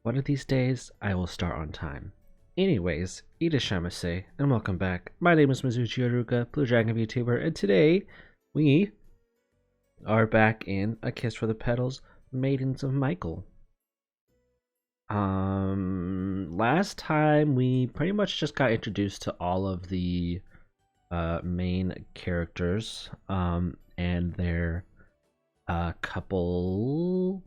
One of these days, I will start on time. Anyways, Irashimasu, and welcome back. My name is Mizuchi Aruka, Blue Dragon Vtuber, and today we are back in A Kiss for the Petals, Maidens of Micheal. Last time we pretty much just got introduced to all of the main characters, and their couple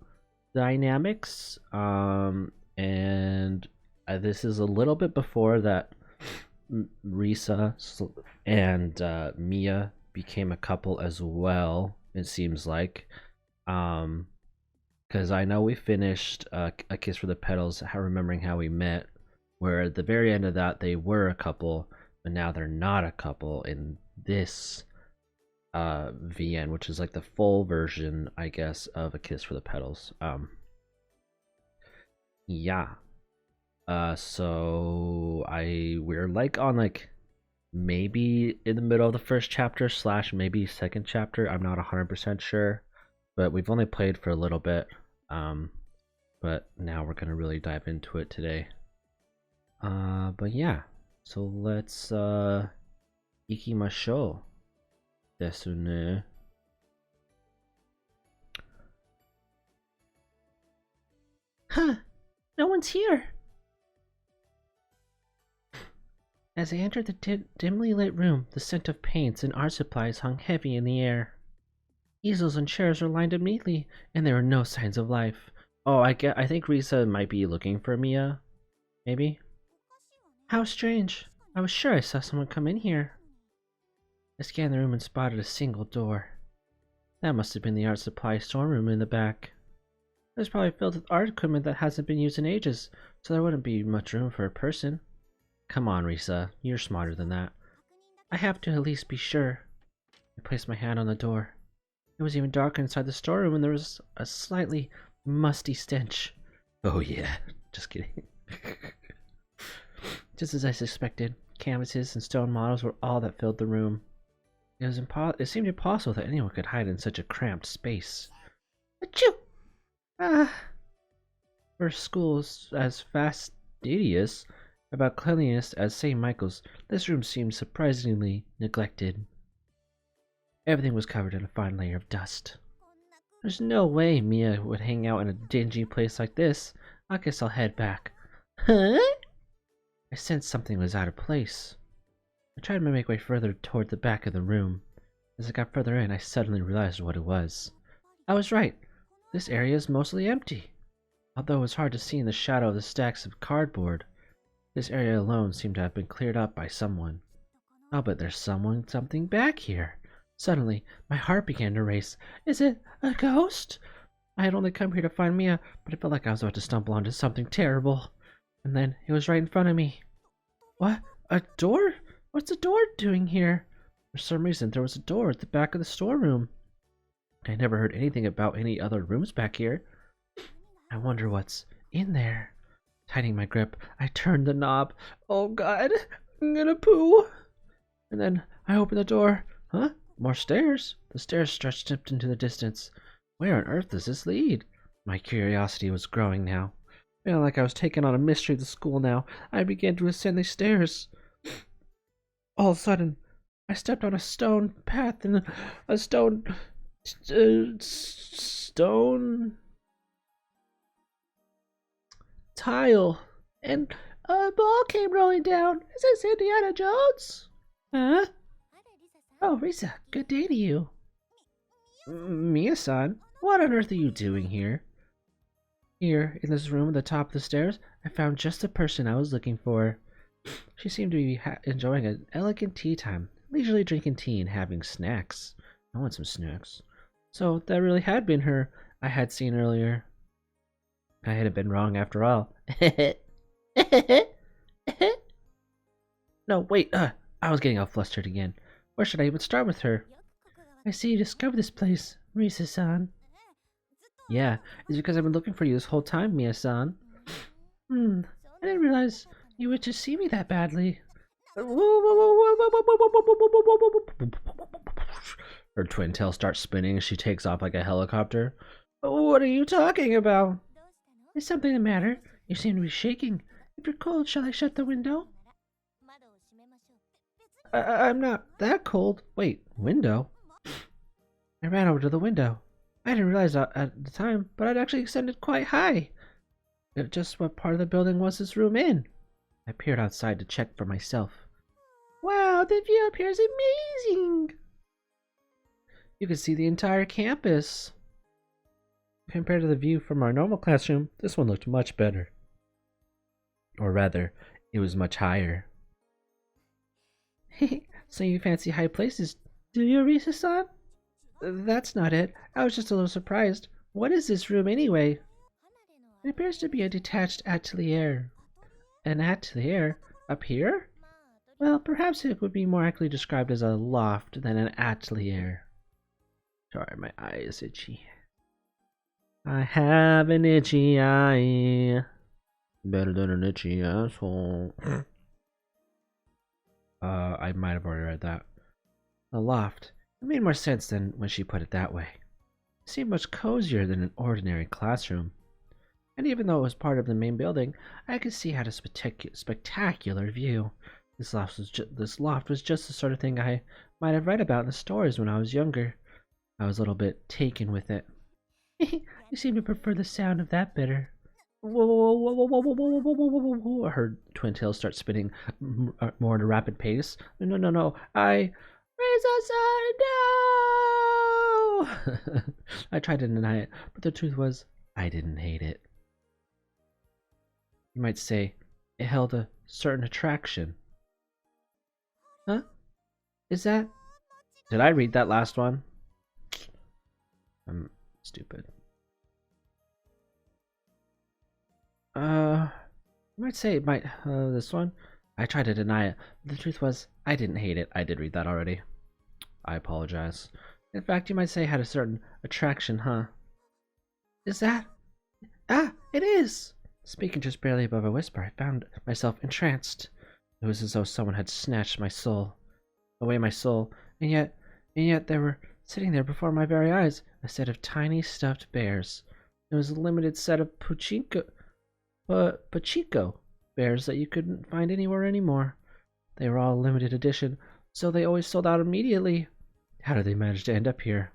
dynamics, and this is a little bit before that Risa and Miya became a couple as well, it seems like, because I know we finished A Kiss for the Petals, remembering how we met, where at the very end of that they were a couple, but now they're not a couple in this VN, which is like the full version, I guess, of A Kiss for the Petals. Yeah. So we're like on like maybe in the middle of the first chapter / maybe second chapter. I'm not 100% sure, but we've only played for a little bit. But now we're gonna really dive into it today. But yeah, so let's ikimashou desu ne. Huh, no one's here. As I entered the dimly lit room, the scent of paints and art supplies hung heavy in the air. Easels and chairs were lined up neatly, and there were no signs of life. Oh, I think Risa might be looking for Miya, maybe? How strange. I was sure I saw someone come in here. I scanned the room and spotted a single door. That must have been the art supply storeroom in the back. It was probably filled with art equipment that hasn't been used in ages, so there wouldn't be much room for a person. Come on, Risa, you're smarter than that. I have to at least be sure. I placed my hand on the door. It was even darker inside the storeroom, and there was a slightly musty stench. Oh yeah, just kidding. Just as I suspected, canvases and stone models were all that filled the room. It seemed impossible that anyone could hide in such a cramped space. Achoo! For schools as fastidious about cleanliness as St. Michael's, this room seemed surprisingly neglected. Everything was covered in a fine layer of dust. There's no way Miya would hang out in a dingy place like this. I guess I'll head back. Huh? I sensed something was out of place. I tried to make my way further toward the back of the room. As I got further in, I suddenly realized what it was. I was right. This area is mostly empty. Although it was hard to see in the shadow of the stacks of cardboard, this area alone seemed to have been cleared up by someone. I'll bet there's something back here. Suddenly, my heart began to race. Is it a ghost? I had only come here to find Miya, but it felt like I was about to stumble onto something terrible. And then it was right in front of me. What? A door? What's the door doing here? For some reason, there was a door at the back of the storeroom. I never heard anything about any other rooms back here. I wonder what's in there. Tightening my grip, I turned the knob. Oh god, I'm gonna poo. And then I opened the door. Huh? More stairs? The stairs stretched up into the distance. Where on earth does this lead? My curiosity was growing now. Feeling like I was taking on a mystery of the school now, I began to ascend these stairs. All of a sudden, I stepped on a stone path and a stone tile, and a ball came rolling down. Is this Indiana Jones? Huh? Oh, Risa, good day to you. Miya-san, what on earth are you doing here? Here, in this room at the top of the stairs, I found just the person I was looking for. She seemed to be enjoying an elegant tea time, leisurely drinking tea and having snacks. I want some snacks. So that really had been her I had seen earlier. I hadn't been wrong after all. No, wait, I was getting all flustered again. Where should I even start with her? I see you discovered this place, Risa-san. Yeah, it's because I've been looking for you this whole time, Miya-san. I didn't realize you would just see me that badly. Her twin tail starts spinning and she takes off like a helicopter. What are you talking about? Is something the matter? You seem to be shaking. If you're cold, shall I shut the window? I'm not that cold. Wait, window? I ran over to the window. I didn't realize at the time, but I'd actually extended quite high. Just what part of the building was this room in? I peered outside to check for myself. Wow, the view up here is amazing! You can see the entire campus. Compared to the view from our normal classroom, this one looked much better. Or rather, it was much higher. So you fancy high places, do you, Risa-san? That's not it. I was just a little surprised. What is this room anyway? It appears to be a detached atelier. An atelier? Up here? Well, perhaps it would be more accurately described as a loft than an atelier. Sorry, my eye is itchy. I have an itchy eye. Better than an itchy asshole. I might have already read that. A loft. It made more sense than when she put it that way. It seemed much cozier than an ordinary classroom. And even though it was part of the main building, I could see it had a spectacular view. This loft was just the sort of thing I might have read about in the stores when I was younger. I was a little bit taken with it. You seem to prefer the sound of that better. Whoa, whoa, whoa, whoa, whoa, whoa, whoa, whoa, whoa, whoa, whoa. Her twin tails start spinning more at a rapid pace. No, no, no, I... Risa-san, no! I tried to deny it, but the truth was, I didn't hate it. You might say, it held a certain attraction. Huh? Is that... Did I read that last one? I'm stupid. You might say it might, this one? I tried to deny it. The truth was, I didn't hate it. I did read that already. I apologize. In fact, you might say it had a certain attraction, huh? Is that? Ah, it is! Speaking just barely above a whisper, I found myself entranced. It was as though someone had snatched my soul. Away my soul. And yet they were sitting there before my very eyes. A set of tiny stuffed bears. It was a limited set of Pachiko bears that you couldn't find anywhere anymore. They were all limited edition, so they always sold out immediately. How did they manage to end up here?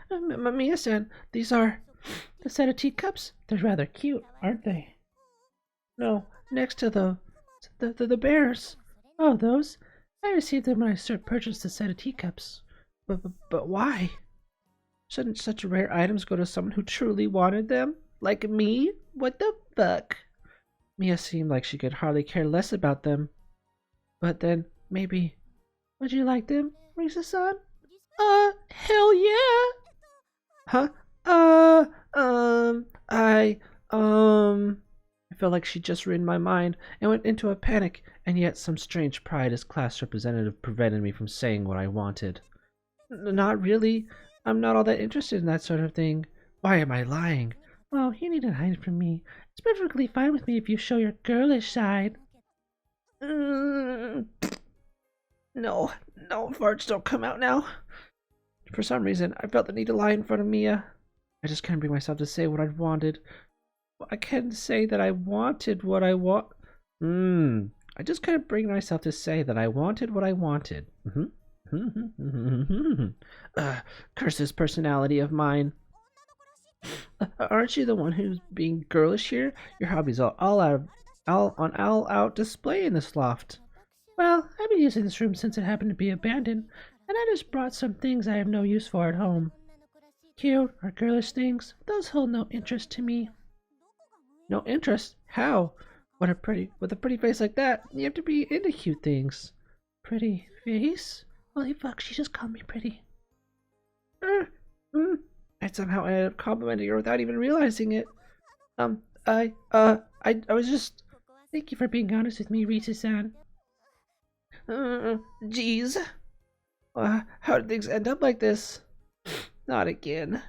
Miya-san, these are a set of teacups. They're rather cute, aren't they? No, next to the bears. Oh, those? I received them when I purchased a set of teacups. But why? Shouldn't such rare items go to someone who truly wanted them? Like me? What the fuck? Miya seemed like she could hardly care less about them. But then, maybe... Would you like them, Risa-san? Hell yeah! Huh? I felt like she just read my mind and went into a panic, and yet some strange pride as class representative prevented me from saying what I wanted. Not really. I'm not all that interested in that sort of thing. Why am I lying? Well, you needn't hide from me. It's perfectly fine with me if you show your girlish side. No, farts don't come out now. For some reason, I felt the need to lie in front of Miya. I just couldn't bring myself to say what I wanted. I couldn't say that I wanted what I want. I just couldn't bring myself to say that I wanted what I wanted. Curse this personality of mine. Aren't you the one who's being girlish here? Your hobbies are all out display in this loft. Well, I've been using this room since it happened to be abandoned, and I just brought some things I have no use for at home. Cute or girlish things, those hold no interest to me. No interest? How? With a pretty face like that, you have to be into cute things. Pretty face? Holy fuck, she just called me pretty. I somehow ended up complimenting her without even realizing it. I was just... Thank you for being honest with me, Risa-san. Jeez. How did things end up like this? Not again.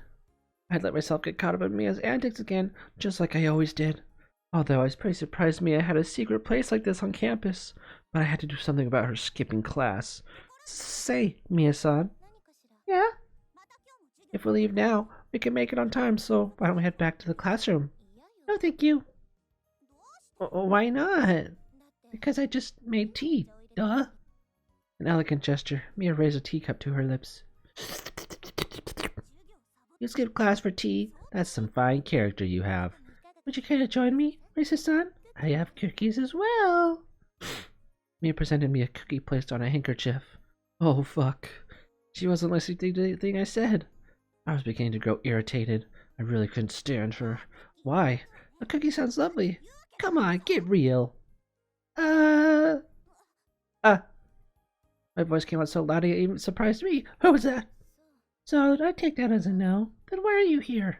I'd let myself get caught up in Mia's antics again, just like I always did. Although I was pretty surprised Mia had a secret place like this on campus, but I had to do something about her skipping class. Say, Miya-san, Yeah? If we leave now, we can make it on time, so why don't we head back to the classroom? No, thank you. Why not? Because I just made tea. Duh. An elegant gesture. Mia raised a teacup to her lips. You skipped class for tea? That's some fine character you have. Would you care to join me, Risa-san? I have cookies as well. Mia presented me a cookie placed on a handkerchief. Oh, fuck. She wasn't listening to anything I said. I was beginning to grow irritated. I really couldn't stand her. Why? A cookie sounds lovely. Come on, get real. My voice came out so loud it even surprised me. Who was that? So, I take that as a no. Then why are you here?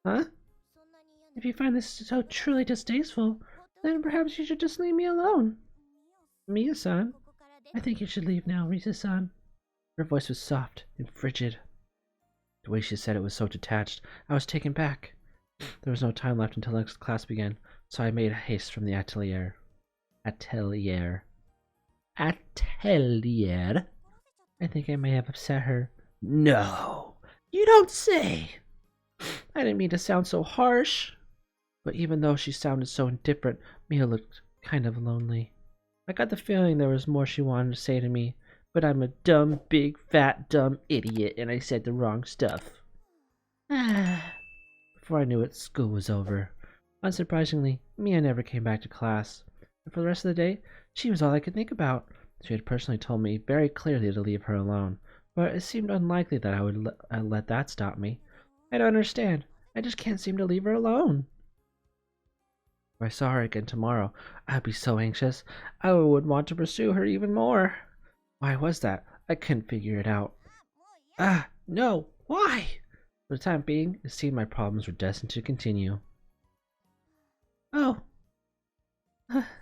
Huh? If you find this so truly distasteful, then perhaps you should just leave me alone. Miya-san, I think you should leave now, Risa-san. Her voice was soft and frigid. The way she said it was so detached, I was taken back. There was no time left until next class began, so I made haste from the atelier. Atelier. I think I may have upset her. No, you don't say. I didn't mean to sound so harsh. But even though she sounded so indifferent, Mia looked kind of lonely. I got the feeling there was more she wanted to say to me, but I'm a dumb, big, fat, dumb idiot, and I said the wrong stuff. Before I knew it, school was over. Unsurprisingly, Mia never came back to class, and for the rest of the day, she was all I could think about. She had personally told me very clearly to leave her alone, but it seemed unlikely that I would let that stop me. I don't understand. I just can't seem to leave her alone. If I saw her again tomorrow, I'd be so anxious. I would want to pursue her even more. Why was that? I couldn't figure it out. No! Why? For the time being, it seemed my problems were destined to continue. Oh.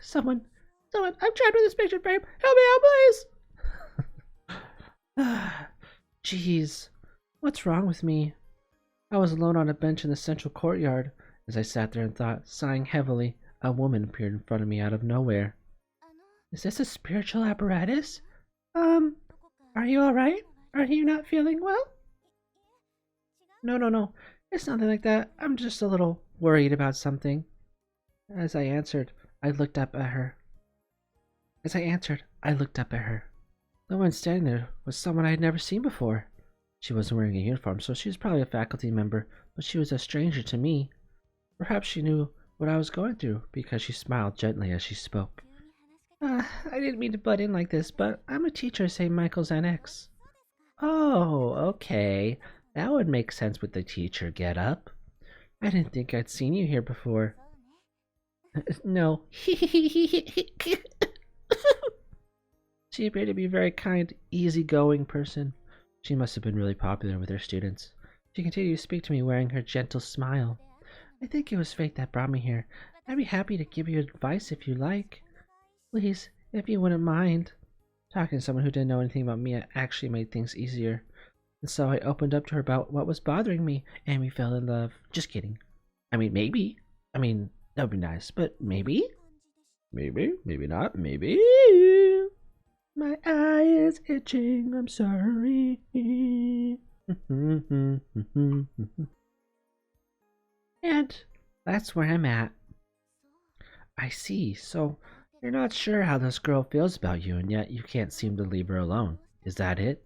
Someone, I'm trapped in this picture frame! Help me out, please! Jeez. What's wrong with me? I was alone on a bench in the central courtyard. As I sat there and thought, sighing heavily, a woman appeared in front of me out of nowhere. Is this a spiritual apparatus? Are you alright? Are you not feeling well? No. It's nothing like that. I'm just a little worried about something. As I answered, I looked up at her. The one standing there was someone I had never seen before. She wasn't wearing a uniform, so she was probably a faculty member, but she was a stranger to me. Perhaps she knew what I was going through, because she smiled gently as she spoke. I didn't mean to butt in like this, but I'm a teacher at St. Michael's NX. Oh, okay. That would make sense with the teacher getup. I didn't think I'd seen you here before. No. She appeared to be a very kind, easygoing person. She must have been really popular with her students. She continued to speak to me wearing her gentle smile. I think it was fate that brought me here. I'd be happy to give you advice if you like. Please, if you wouldn't mind. Talking to someone who didn't know anything about me actually made things easier. And so I opened up to her about what was bothering me, and we fell in love. Just kidding. I mean, maybe. I mean, that would be nice, but maybe? Maybe not, maybe. My eye is itching, I'm sorry. And that's where I'm at. I see, so you're not sure how this girl feels about you, and yet you can't seem to leave her alone. Is that it?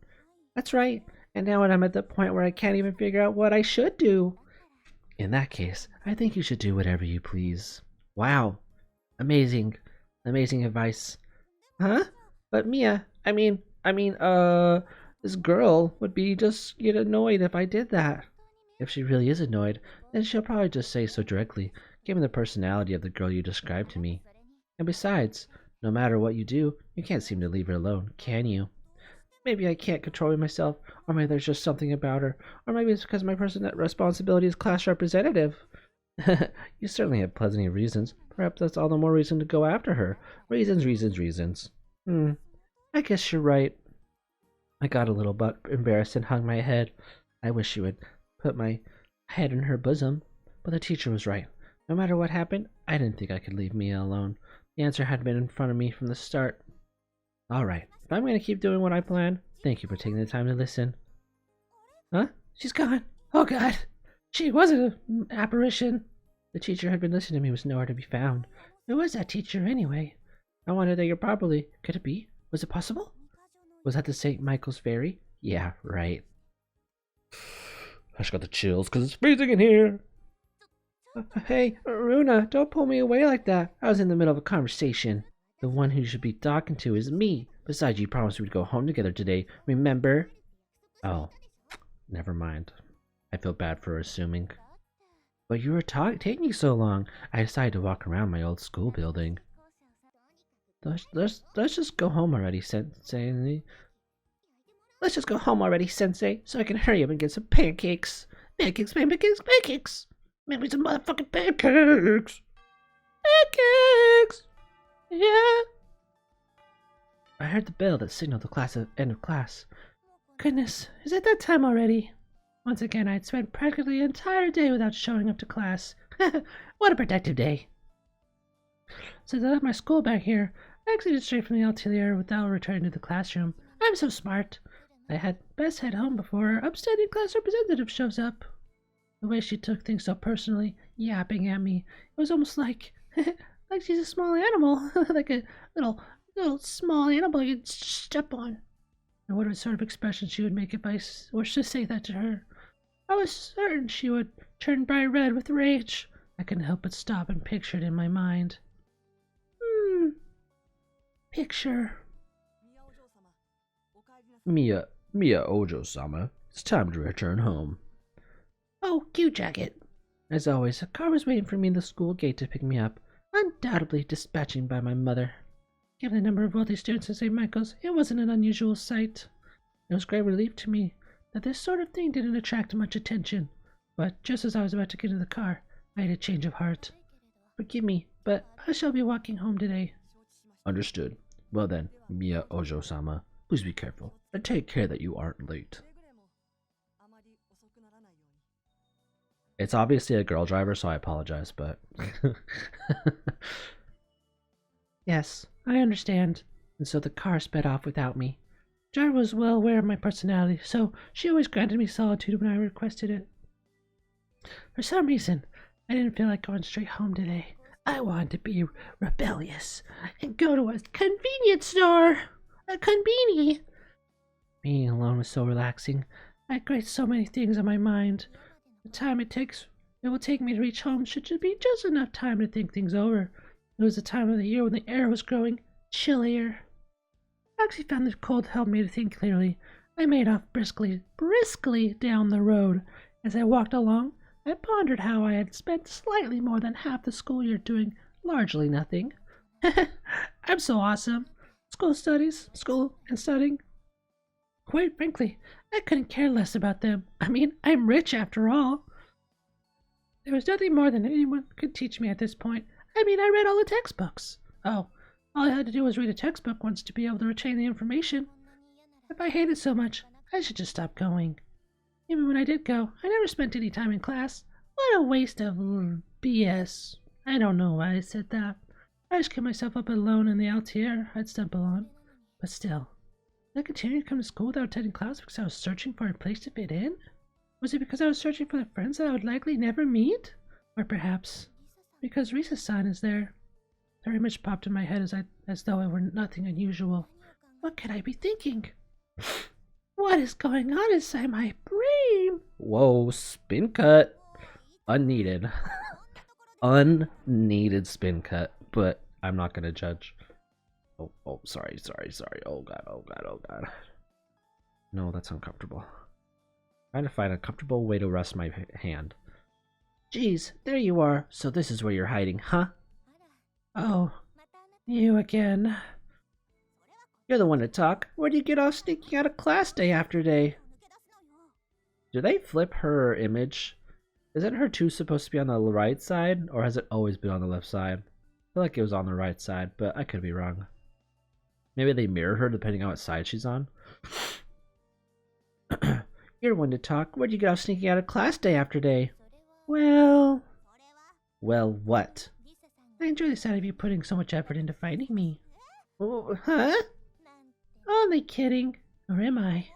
That's right, and now I'm at the point where I can't even figure out what I should do. In that case, I think you should do whatever you please. Wow. Amazing advice. Huh? But Mia, this girl would be just get annoyed if I did that. If she really is annoyed, then she'll probably just say so directly, given the personality of the girl you described to me. And besides, no matter what you do, you can't seem to leave her alone, can you? Maybe I can't control myself, or maybe there's just something about her, or maybe it's because my responsibility is class representative. You certainly have plenty of reasons. Perhaps that's all the more reason to go after her. Reasons. I guess you're right. I got a little embarrassed and hung my head. I wish she would put my head in her bosom. But the teacher was right. No matter what happened, I didn't think I could leave Mia alone. The answer had been in front of me from the start. Alright, if I'm going to keep doing what I planned, thank you for taking the time to listen. Huh? She's gone. Oh god. She wasn't an apparition. The teacher who had been listening to me was nowhere to be found. Who was that teacher anyway? I wanted to hear properly. Could it be? Was it possible? Was that the St. Michael's fairy? Yeah, right. I just got the chills because it's freezing in here. Hey, Runa, don't pull me away like that. I was in the middle of a conversation. The one who you should be talking to is me. Besides, you promised we'd go home together today. Remember? Oh, never mind. I feel bad for assuming. But you were taking so long. I decided to walk around my old school building. Let's just go home already, Sensei. Let's just go home already, Sensei, so I can hurry up and get some pancakes. Pancakes, pancakes, pancakes! Make me some motherfucking pancakes! Pancakes! Yeah! I heard the bell that signaled the end of class. Goodness, is it that time already? Once again, I'd spent practically the entire day without showing up to class. What a productive day. Since I left my school back here, I exited straight from the atelier without returning to the classroom. I'm so smart. I had best head home before our upstanding class representative shows up. The way she took things so personally, yapping at me, it was almost like like she's a small animal, like a little small animal you'd step on. And what sort of expression she would make if I were to say that to her. I was certain she would turn bright red with rage. I couldn't help but stop and picture it in my mind. Picture. Miya Ojo-sama, it's time to return home. Oh, cute jacket. As always, a car was waiting for me in the school gate to pick me up, undoubtedly dispatching by my mother. Given the number of wealthy students at St. Michael's, it wasn't an unusual sight. It was great relief to me that this sort of thing didn't attract much attention, but just as I was about to get in the car, I had a change of heart. Forgive me, but I shall be walking home today. Understood. Well then, Miya Ojo-sama, please be careful, and take care that you aren't late. It's obviously a girl driver, so I apologize, but... Yes, I understand. And so the car sped off without me. The driver was well aware of my personality, so she always granted me solitude when I requested it. For some reason, I didn't feel like going straight home today. I wanted to be rebellious and go to a convenience store. A convenie. Being alone was so relaxing. I had created so many things on my mind. The time it will take me to reach home should be just enough time to think things over. It was the time of the year when the air was growing chillier. I actually found the cold helped me to think clearly. I made off briskly down the road. As I walked along, I pondered how I had spent slightly more than half the school year doing largely nothing. I'm so awesome. School and studying. Quite frankly, I couldn't care less about them. I mean, I'm rich after all. There was nothing more than anyone could teach me at this point. I mean, I read all the textbooks. Oh, all I had to do was read a textbook once to be able to retain the information. If I hated so much, I should just stop going. Even when I did go, I never spent any time in class. What a waste of BS. I don't know why I said that. I just kept myself up alone in the altair I'd stumble on. But still, did I continue to come to school without attending class because I was searching for a place to fit in? Was it because I was searching for the friends that I would likely never meet? Or perhaps because Risa-san is there? That image popped in my head as though it were nothing unusual. What could I be thinking? What is going on inside my brain? Whoa, spin cut. Unneeded. Unneeded spin cut, but I'm not gonna judge. Oh, sorry. Oh god. No, that's uncomfortable. Trying to find a comfortable way to rest my hand. Geez, there you are. So this is where you're hiding, huh? Oh, you again. You're the one to talk. Where do you get off sneaking out of class day after day? Do they flip her image? Isn't her tooth supposed to be on the right side, or has it always been on the left side? I feel like it was on the right side, but I could be wrong. Maybe they mirror her depending on what side she's on. You're the one to talk. Where do you get off sneaking out of class day after day? Well, what? I enjoy the sight of you putting so much effort into finding me. Oh, huh? Only kidding. Or am I?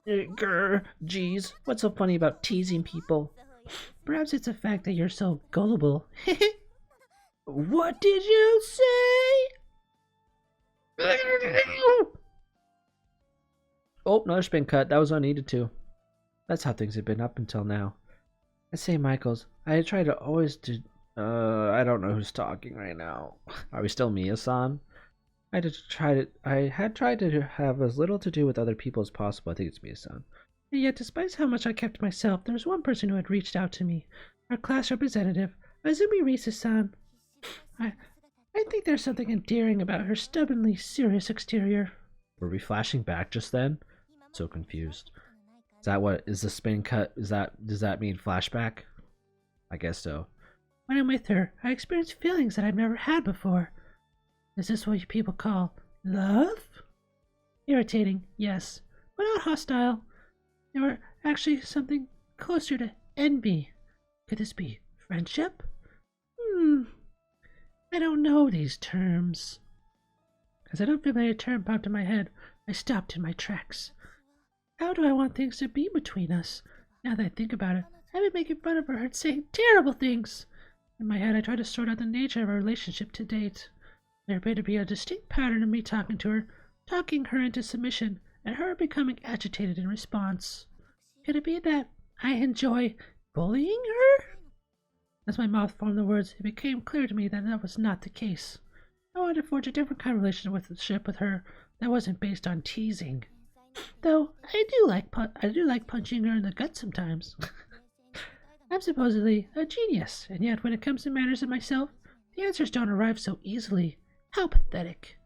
Grr, geez, what's so funny about teasing people? Perhaps it's the fact that you're so gullible. What did you say? Oh, another spin cut. That was unneeded too. That's how things have been up until now. At St. Michael's, I try to always do. I don't know who's talking right now. Are we still Miya-san? I had tried to have as little to do with other people as possible. I think it's Miya-san. And yet, despite how much I kept to myself, there was one person who had reached out to me. Our class representative, Azumi Risa-san. I think there's something endearing about her stubbornly serious exterior. Were we flashing back just then? So confused. Is that what is the spin cut? Does that mean flashback? I guess so. When I'm with her, I experience feelings that I've never had before. Is this what you people call love? Irritating, yes, but not hostile. They were actually something closer to envy. Could this be friendship? I don't know these terms. As an unfamiliar term popped in my head, I stopped in my tracks. How do I want things to be between us? Now that I think about it, I've been making fun of her and saying terrible things. In my head, I tried to sort out the nature of our relationship to date. There appeared to be a distinct pattern of me talking to her, talking her into submission, and her becoming agitated in response. Could it be that I enjoy bullying her? As my mouth formed the words, it became clear to me that that was not the case. I wanted to forge a different kind of relationship with her that wasn't based on teasing. Though I do like punching her in the gut sometimes. I'm supposedly a genius, and yet when it comes to matters of myself, the answers don't arrive so easily. How pathetic.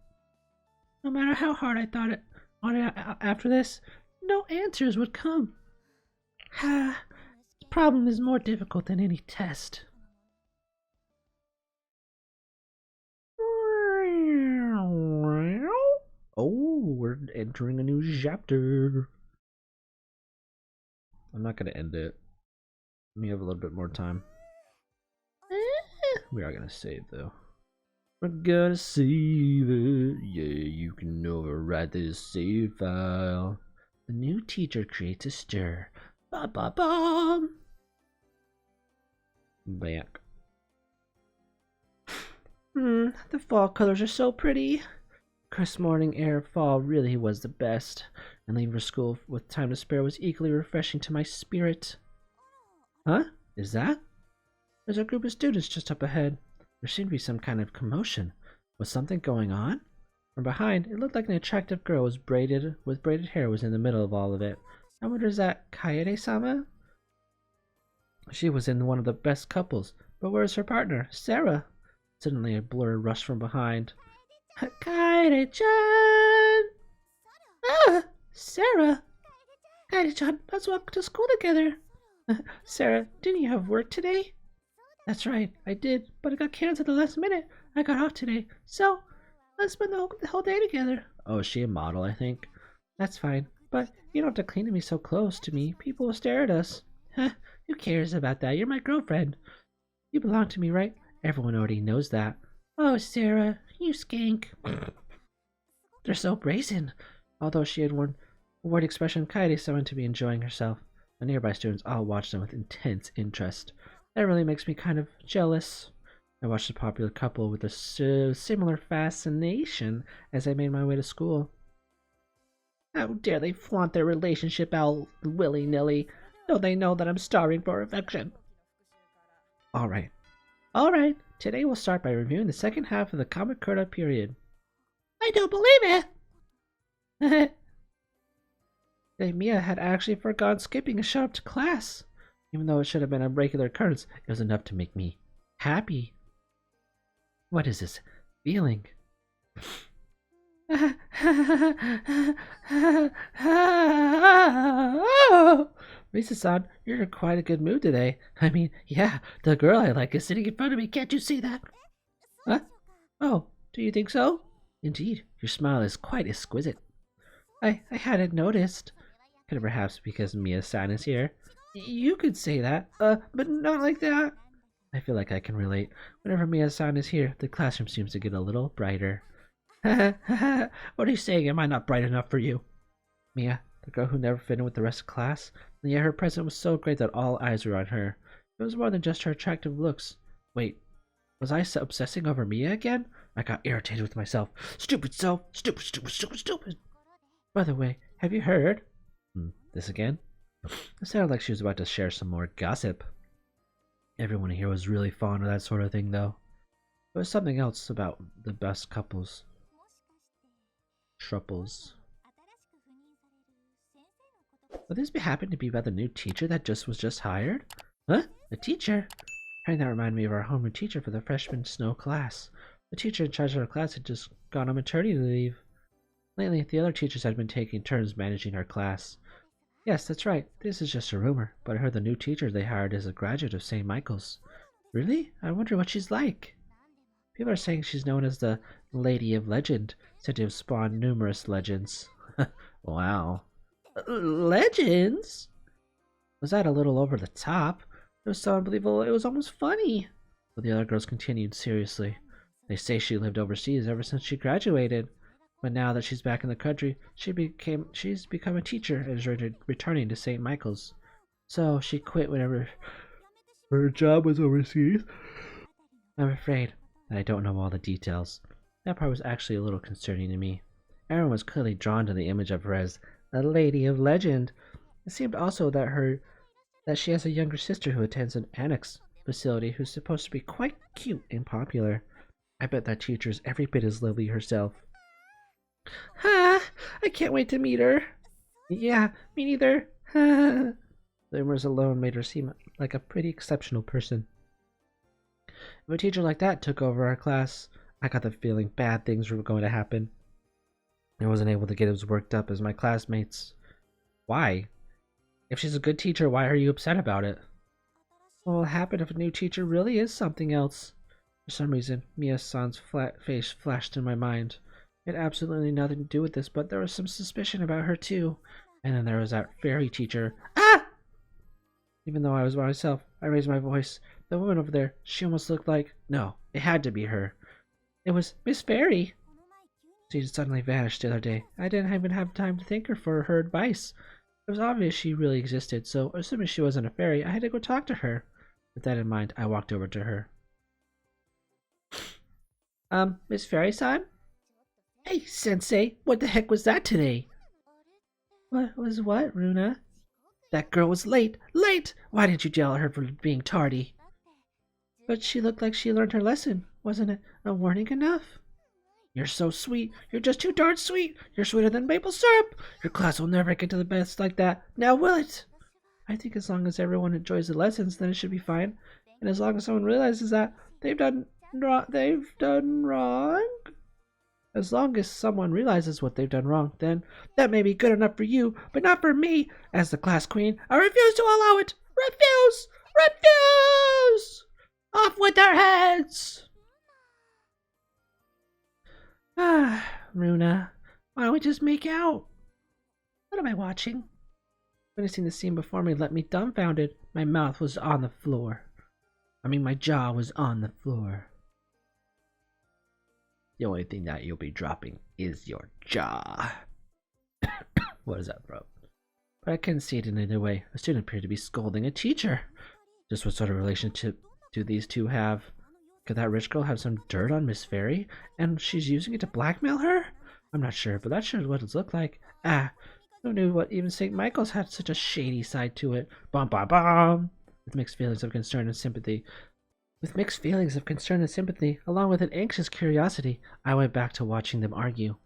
No matter how hard I thought it on it after this, no answers would come. This problem is more difficult than any test. Oh, we're entering a new chapter. I'm not going to end it. Let me have a little bit more time. We are going to save, though. We're going to save it. Yeah, you can overwrite this save file. The new teacher creates a stir. Ba-ba-bum! Back. The fall colors are so pretty. Crisp morning air of fall really was the best, and leaving for school with time to spare was equally refreshing to my spirit. Huh? Is that? There's a group of students just up ahead. There seemed to be some kind of commotion. Was something going on? From behind, it looked like an attractive girl with braided hair was in the middle of all of it. I wonder, is that Kaede-sama? She was in one of the best couples, but where is her partner, Sarah? Suddenly a blur rushed from behind. Kaede-chan! Ah! Sarah! Kaede-chan, let's walk to school together. Sarah, didn't you have work today? That's right, I did, but it got canceled at the last minute. I got off today, so let's spend the whole day together. Oh, is she a model, I think? That's fine, but you don't have to cling to me so close to me. People will stare at us. Huh, who cares about that? You're my girlfriend. You belong to me, right? Everyone already knows that. Oh, Sarah, you skank. They're so brazen. Although she had worn a worried expression, Kaede seemed to be enjoying herself. The nearby students all watched them with intense interest. That really makes me kind of jealous. I watched the popular couple with a similar fascination as I made my way to school. How dare they flaunt their relationship out willy-nilly? Don't they know that I'm starving for affection? Alright. Today we'll start by reviewing the second half of the Kamakura period. I don't believe it! Miya had actually forgotten skipping and showed up to class. Even though it should have been a regular occurrence, it was enough to make me happy. What is this feeling? Risa-san, you're in quite a good mood today. I mean, yeah, the girl I like is sitting in front of me. Can't you see that? Huh? Oh, do you think so? Indeed, your smile is quite exquisite. I hadn't noticed. Could it perhaps because Miya-san is here? You could say that, but not like that. I feel like I can relate. Whenever Miya-san is here, the classroom seems to get a little brighter. What are you saying? Am I not bright enough for you? Miya, the girl who never fit in with the rest of the class, and yet her presence was so great that all eyes were on her. It was more than just her attractive looks. Wait, was I obsessing over Miya again? I got irritated with myself. Stupid self! Stupid, stupid, stupid, stupid! By the way, have you heard? This again? It sounded like she was about to share some more gossip. Everyone here was really fond of that sort of thing, though. There was something else about the best couples. Truples. Would this happen to be about the new teacher that was just hired? Huh? A teacher? Hearing that reminded me of our homeroom teacher for the freshman snow class. The teacher in charge of our class had just gone on maternity leave. Lately, the other teachers had been taking turns managing our class. Yes, that's right. This is just a rumor, but I heard the new teacher they hired is a graduate of St. Michael's. Really? I wonder what she's like. People are saying she's known as the Lady of Legend, said to have spawned numerous legends. Wow. Legends? Was that a little over the top? It was so unbelievable, it was almost funny. But the other girls continued seriously. They say she lived overseas ever since she graduated. But now that she's back in the country, she's become a teacher and is returning to St. Michael's. So she quit whenever her job was overseas. I'm afraid that I don't know all the details. That part was actually a little concerning to me. Everyone was clearly drawn to the image of her as a lady of legend. It seemed also that she has a younger sister who attends an annex facility who's supposed to be quite cute and popular. I bet that teacher is every bit as lovely herself. Ha! I can't wait to meet her. Yeah, me neither. Ha! The rumors alone made her seem like a pretty exceptional person. If a teacher like that took over our class, I got the feeling bad things were going to happen. I wasn't able to get as worked up as my classmates. Why? If she's a good teacher, why are you upset about it? What will happen if a new teacher really is something else? For some reason, Miya-san's flat face flashed in my mind. It had absolutely nothing to do with this, but there was some suspicion about her too. And then there was that fairy teacher. Ah! Even though I was by myself, I raised my voice. The woman over there, she almost looked like... No, it had to be her. It was Miss Fairy. She suddenly vanished the other day. I didn't even have time to thank her for her advice. It was obvious she really existed, so assuming she wasn't a fairy, I had to go talk to her. With that in mind, I walked over to her. Miss Fairy-san? Hey, Sensei, what the heck was that today? What was what, Runa? That girl was late! Late! Why didn't you yell at her for being tardy? But she looked like she learned her lesson. Wasn't it a warning enough? You're so sweet. You're just too darn sweet. You're sweeter than maple syrup. Your class will never get to the best like that. Now will it? I think as long as everyone enjoys the lessons, then it should be fine. And as long as someone realizes that they've done wrong. As long as someone realizes what they've done wrong, then that may be good enough for you, but not for me. As the class queen, I refuse to allow it. Refuse! Refuse! Off with their heads! Ah, Runa, why don't we just make out? What am I watching? Witnessing the scene before me left me dumbfounded. My mouth was on the floor. My jaw was on the floor. The only thing that you'll be dropping is your jaw. What is that, bro? But I couldn't see it in either way. A student appeared to be scolding a teacher. Just what sort of relationship do these two have? Could that rich girl have some dirt on Miss Fairy, and she's using it to blackmail her? I'm not sure, but that sure is what it looked like. Ah, who knew what even St. Michael's had such a shady side to it? Bum bum bum! With mixed feelings of concern and sympathy, along with an anxious curiosity, I went back to watching them argue.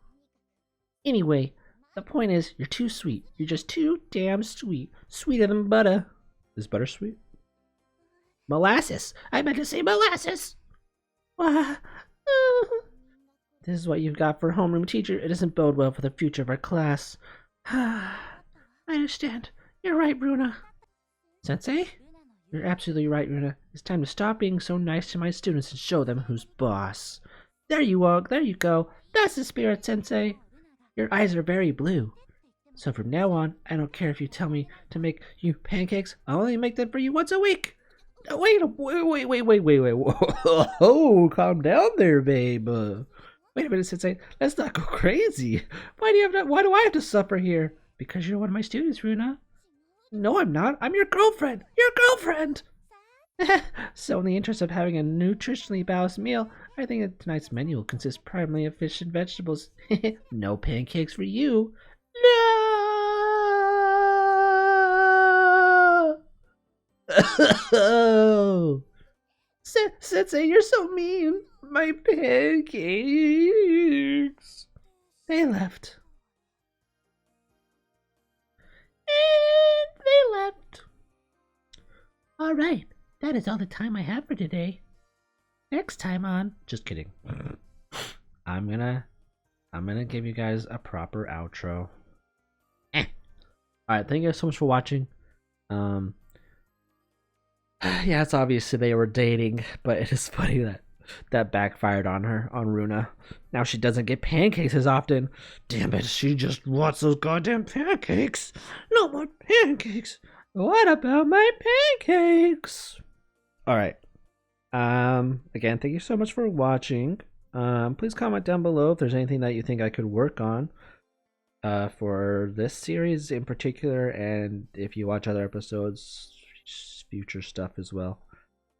Anyway, the point is, you're too sweet. You're just too damn sweet. Sweeter than butter. Is butter sweet? Molasses! I meant to say molasses! This is what you've got for a homeroom teacher. It doesn't bode well for the future of our class. I understand. You're right, Bruna. Sensei? You're absolutely right, Runa. It's time to stop being so nice to my students and show them who's boss. There you are. There you go. That's the spirit, Sensei. Your eyes are very blue. So from now on, I don't care if you tell me to make you pancakes. I'll only make them for you once a week. Wait. Whoa, calm down there, babe. Wait a minute, Sensei. Let's not go crazy. Why do I have to suffer here? Because you're one of my students, Runa. No, I'm not. I'm your girlfriend. Your girlfriend! So in the interest of having a nutritionally balanced meal, I think that tonight's menu will consist primarily of fish and vegetables. No pancakes for you. No! Sensei, you're so mean. My pancakes. They left. And they left. All right, that is all the time I have for today. Next time on, just kidding. I'm gonna give you guys a proper outro. All right, thank you guys so much for watching. Yeah, it's obvious they were dating, but it is funny that backfired on her, on Runa. Now she doesn't get pancakes as often. Damn it, she just wants those goddamn pancakes. No more pancakes. What about my pancakes? All right. Again, thank you so much for watching. Please comment down below if there's anything that you think I could work on for this series in particular, and if you watch other episodes, future stuff as well.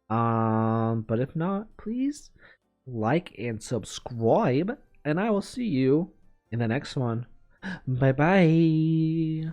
But if not, please like and subscribe, and I will see you in the next one. Bye bye.